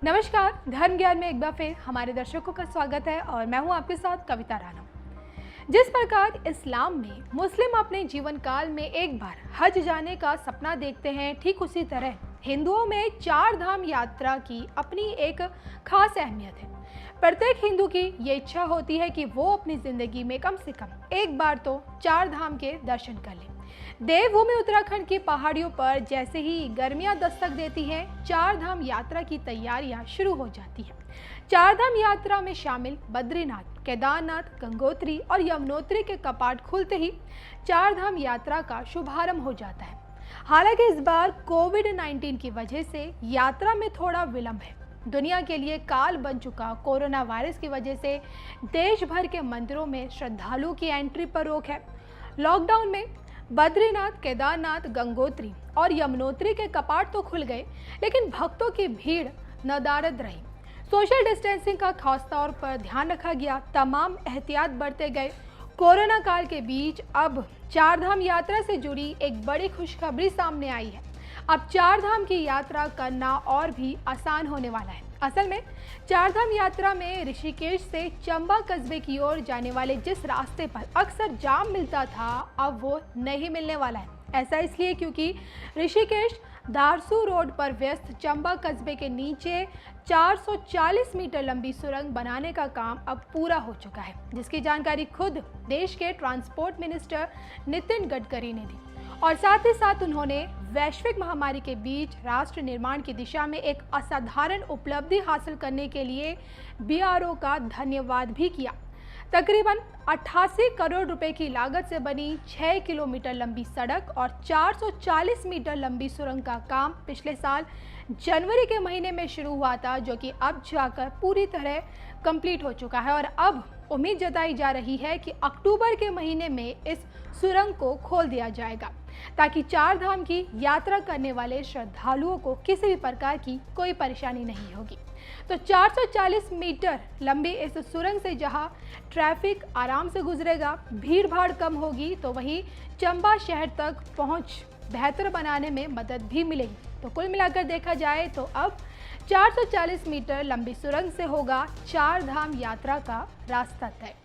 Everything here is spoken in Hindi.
नमस्कार, धर्म ज्ञान में एक बार फिर हमारे दर्शकों का स्वागत है और मैं हूं आपके साथ कविता राणा। जिस प्रकार इस्लाम में मुस्लिम अपने जीवन काल में एक बार हज जाने का सपना देखते हैं, ठीक उसी तरह हिंदुओं में चार धाम यात्रा की अपनी एक खास अहमियत है। प्रत्येक हिंदू की ये इच्छा होती है कि वो अपनी जिंदगी में कम से कम एक बार तो चार धाम के दर्शन कर ले। देवभूमि उत्तराखंड की पहाड़ियों पर जैसे ही गर्मियां दस्तक देती हैं, चार धाम यात्रा की तैयारियां शुरू हो जाती हैं। चार धाम यात्रा में शामिल बद्रीनाथ, केदारनाथ, गंगोत्री और यमुनोत्री के कपाट खुलते ही चार धाम यात्रा का शुभारंभ हो जाता है। हालांकि इस बार कोविड-19 की वजह से यात्रा में थोड़ा विलंब है। दुनिया के लिए काल बन चुका कोरोना वायरस की वजह से देश भर के मंदिरों में श्रद्धालुओं की एंट्री पर रोक है। लॉकडाउन में बद्रीनाथ, केदारनाथ, गंगोत्री और यमुनोत्री के कपाट तो खुल गए, लेकिन भक्तों की भीड़ नदारद रही। सोशल डिस्टेंसिंग का खास तौर पर ध्यान रखा गया, तमाम एहतियात बरते गए। कोरोना काल के बीच अब चार धाम यात्रा से जुड़ी एक बड़ी खुशखबरी सामने आई है। अब चार धाम की यात्रा करना और भी आसान होने वाला है। असल में चार धाम यात्रा में ऋषिकेश से चंबा कस्बे की ओर जाने वाले जिस रास्ते पर अक्सर जाम मिलता था, अब वो नहीं मिलने वाला है। ऐसा इसलिए क्योंकि ऋषिकेश दारसू रोड पर व्यस्त चंबा कस्बे के नीचे 440 मीटर लंबी सुरंग बनाने का काम अब पूरा हो चुका है, जिसकी जानकारी खुद देश के ट्रांसपोर्ट मिनिस्टर नितिन गडकरी ने दी। और साथ ही साथ उन्होंने वैश्विक महामारी के बीच राष्ट्र निर्माण की दिशा में एक असाधारण उपलब्धि हासिल करने के लिए बीआरओ का धन्यवाद भी किया। तकरीबन 88 करोड़ रुपए की लागत से बनी 6 किलोमीटर लंबी सड़क और 440 मीटर लंबी सुरंग का काम पिछले साल जनवरी के महीने में शुरू हुआ था, जो कि अब जाकर पूरी तरह कंप्लीट हो चुका है। और अब उम्मीद जताई जा रही है कि अक्टूबर के महीने में इस सुरंग को खोल दिया जाएगा, ताकि चार धाम की यात्रा करने वाले श्रद्धालुओं को किसी भी प्रकार की कोई परेशानी नहीं होगी। तो 440 मीटर लंबी इस सुरंग से जहां ट्रैफिक आराम से गुजरेगा, भीड़ भाड़ कम होगी, तो वहीं चंबा शहर तक पहुंच बेहतर बनाने में मदद भी मिलेगी। तो कुल मिलाकर देखा जाए तो अब 440 मीटर लंबी सुरंग से होगा चार धाम यात्रा का रास्ता तय।